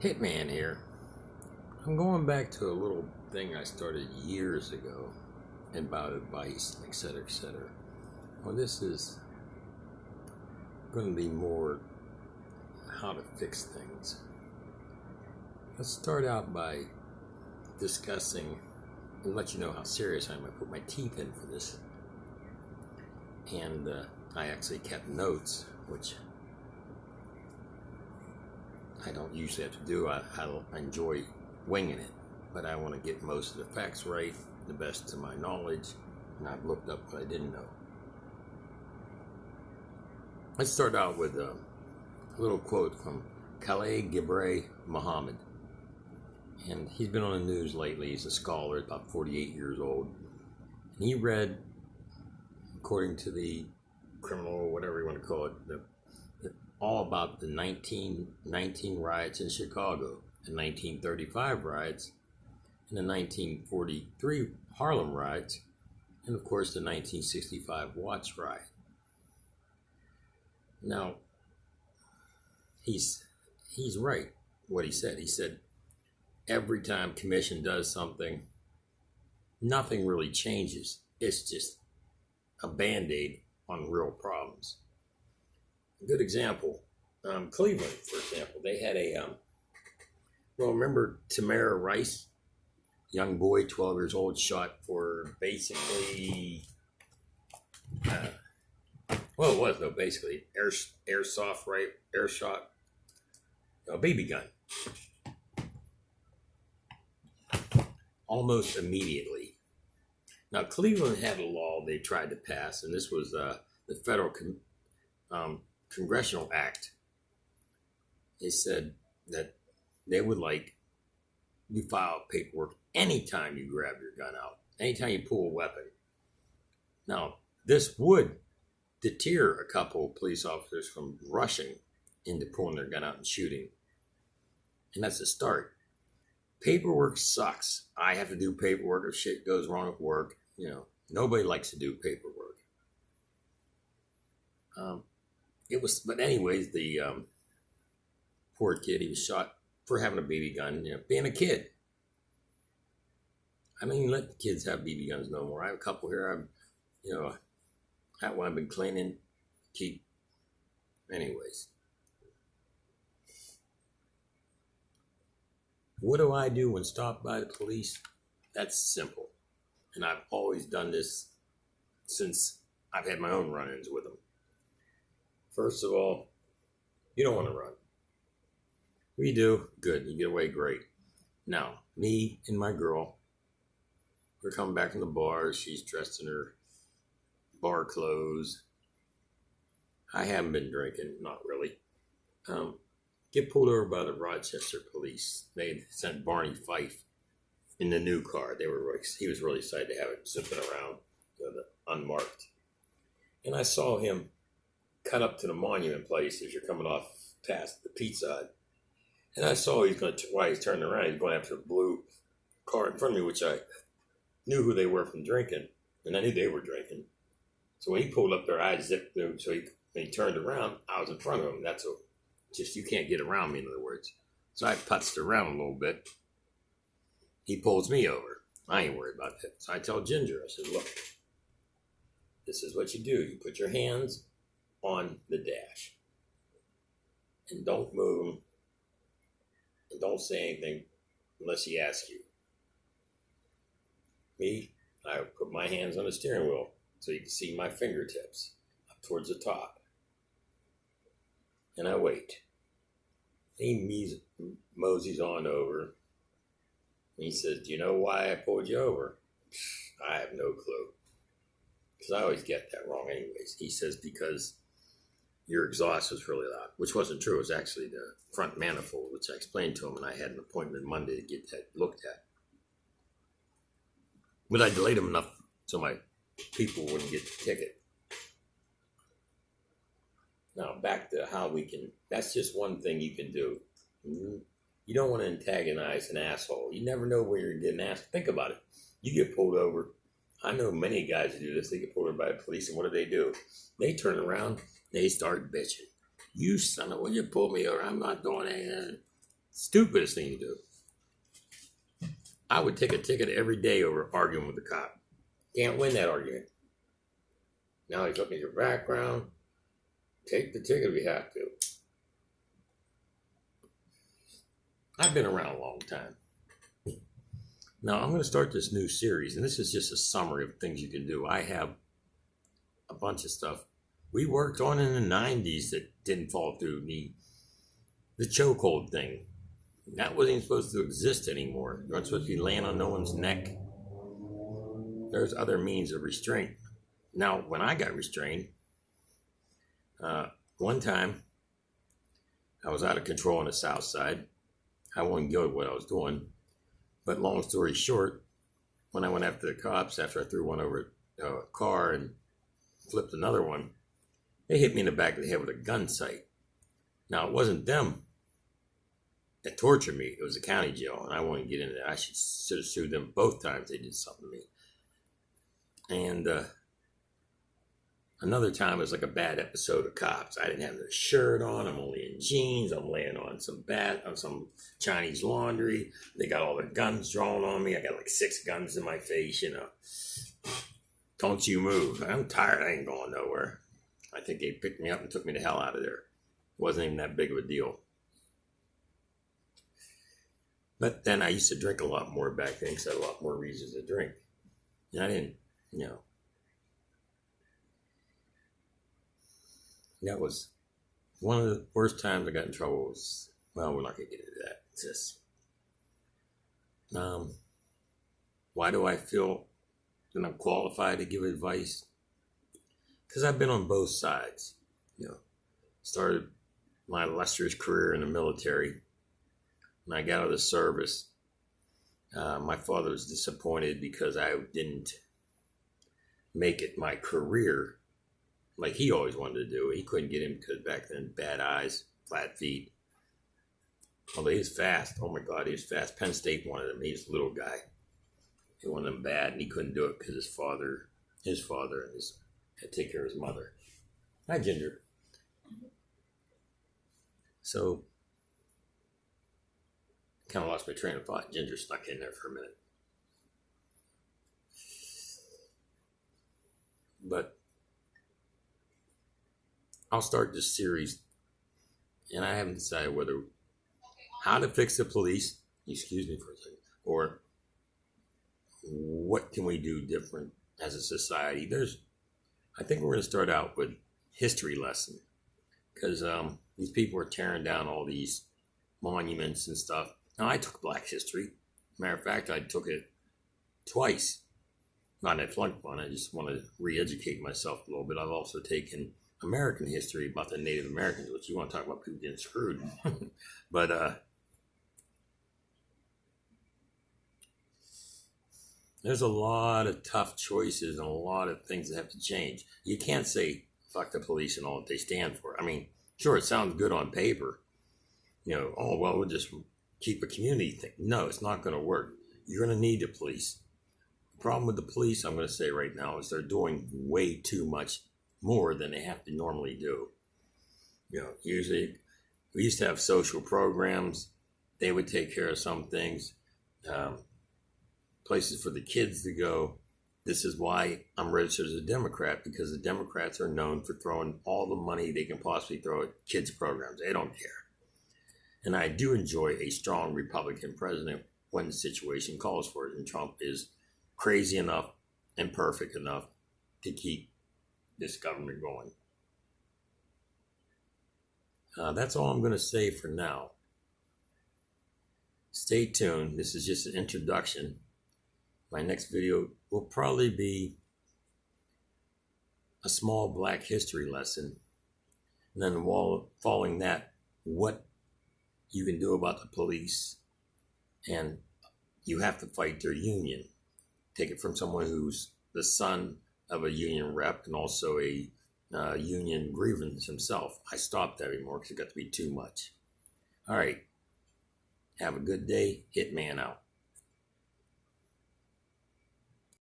Hitman here. I'm going back to a little thing I started years ago about advice, etc., etc. Well, this is going to be more how to fix things. Let's start out by discussing and let you know how serious I am. I put my teeth in for this. And I actually kept notes, which I don't usually have to do. I enjoy winging it, but I want to get most of the facts right, the best to my knowledge, and I've looked up what I didn't know. Let's start out with a little quote from Khalid Gibran Muhammad. And he's been on the news lately. He's a scholar, about 48 years old. And he read, according to the criminal, whatever you want to call it, all about the 1919 riots in Chicago, the 1935 riots, and the 1943 Harlem riots, and of course the 1965 Watts riot. Now, he's right, what he said. He said, every time commission does something, nothing really changes. It's just a Band-Aid on real problems. A good example, Cleveland, for example, they had remember Tamir Rice, young boy, 12 years old, shot for basically, basically airsoft, right? Airshot, a BB gun. Almost immediately. Now, Cleveland had a law they tried to pass, and this was the federal Congressional Act. They said that they would like you file paperwork anytime you grab your gun out, anytime you pull a weapon. Now, this would deter a couple of police officers from rushing into pulling their gun out and shooting. And that's a start. Paperwork sucks. I have to do paperwork if shit goes wrong at work. Nobody likes to do paperwork. But anyways, the poor kid, he was shot for having a BB gun, being a kid. I mean, let the kids have BB guns no more. I have a couple here. I have one I've been cleaning. Anyways. What do I do when stopped by the police? That's simple. And I've always done this since I've had my own run-ins with them. First of all, you don't want to run. We do. Good. You get away, great. Now, me and my girl, we're coming back from the bar. She's dressed in her bar clothes. I haven't been drinking, not really. Get pulled over by the Rochester police. They sent Barney Fife in the new car. He was really excited to have it zipping around, unmarked. And I saw him cut up to the Monument place as you're coming off past the Pizza Hut. And I saw while he's turning around, he's going after a blue car in front of me, which I knew who they were from drinking, and I knew they were drinking. So when he pulled up there, I zipped through. So when he turned around, I was in front of him. Just you can't get around me, in other words. So I putzed around a little bit. He pulls me over. I ain't worried about that. So I tell Ginger, I said, look, this is what you do. You put your hands on the dash. And don't move them. And don't say anything unless he asks you. Me, I put my hands on the steering wheel so you can see my fingertips up towards the top. And I wait. He moseys on over. And he says, do you know why I pulled you over? I have no clue. Because I always get that wrong anyways. He says, because your exhaust was really loud, which wasn't true. It was actually the front manifold, which I explained to him, and I had an appointment Monday to get that looked at. But I delayed him enough so my people wouldn't get the ticket. Now, back to how that's just one thing you can do. You don't want to antagonize an asshole. You never know where you're getting asked. Think about it. You get pulled over. I know many guys who do this. They get pulled over by the police, and what do? They turn around, they start bitching. You son of, when you pull me over, I'm not doing anything. Stupidest thing to do. I would take a ticket every day over arguing with the cop. Can't win that argument. Now he's looking at your background. Take the ticket if you have to. I've been around a long time. Now I'm going to start this new series, and this is just a summary of things you can do. I have a bunch of stuff we worked on in the 90s that didn't fall through. The chokehold thing. That wasn't even supposed to exist anymore. You're not supposed to be laying on no one's neck. There's other means of restraint. Now, when I got restrained, one time I was out of control on the south side. I wouldn't go with what I was doing. But long story short, when I went after the cops, after I threw one over a car and flipped another one, they hit me in the back of the head with a gun sight. Now, it wasn't them that tortured me. It was the county jail, and I won't get into that. I should have sued them both times they did something to me. And another time it was like a bad episode of Cops. I didn't have no shirt on. I'm only in jeans. I'm laying on some Chinese laundry. They got all their guns drawn on me. I got like 6 guns in my face, you know. Don't you move. I'm tired. I ain't going nowhere. I think they picked me up and took me the hell out of there. It wasn't even that big of a deal. But then I used to drink a lot more back then because I had a lot more reasons to drink. And I didn't, you know. That was one of the worst times I got in trouble. Well, we're not going to get into that. It's just, why do I feel that I'm qualified to give advice? Because I've been on both sides. You know, started my illustrious career in the military. When I got out of the service, my father was disappointed because I didn't make it my career like he always wanted to do. He couldn't get him because back then, bad eyes, flat feet. Although he was fast. Oh my God, he was fast. Penn State wanted him. He was a little guy. He wanted him bad, and he couldn't do it because his father had to take care of his mother. Hi, Ginger. So, kind of lost my train of thought. Ginger stuck in there for a minute. But I'll start this series, and I haven't decided how to fix the police, excuse me for a second, or what can we do different as a society. I think we're going to start out with history lesson, because these people are tearing down all these monuments and stuff. Now, I took Black history. Matter of fact, I took it twice. Not that flunked one. I just want to re-educate myself a little bit. I've also taken American history about the Native Americans, which you want to talk about people getting screwed. But there's a lot of tough choices and a lot of things that have to change. You can't say fuck the police and all that they stand for. I mean, sure, it sounds good on paper. You know, oh, well, we'll just keep a community thing. No, it's not going to work. You're going to need the police. The problem with the police, I'm going to say right now, is they're doing way too much more than they have to normally do. You know, usually we used to have social programs. They would take care of some things. Places for the kids to go. This is why I'm registered as a Democrat, because the Democrats are known for throwing all the money they can possibly throw at kids programs. They don't care. And I do enjoy a strong Republican president when the situation calls for it. And Trump is crazy enough and perfect enough to keep this government going. That's all I'm going to say for now. Stay tuned. This is just an introduction. My next video will probably be a small Black history lesson. And then following that, what you can do about the police. And you have to fight their union. Take it from someone who's the son of a union rep and also a union grievance himself. I stopped that anymore because it got to be too much. All right. Have a good day. Hitman out.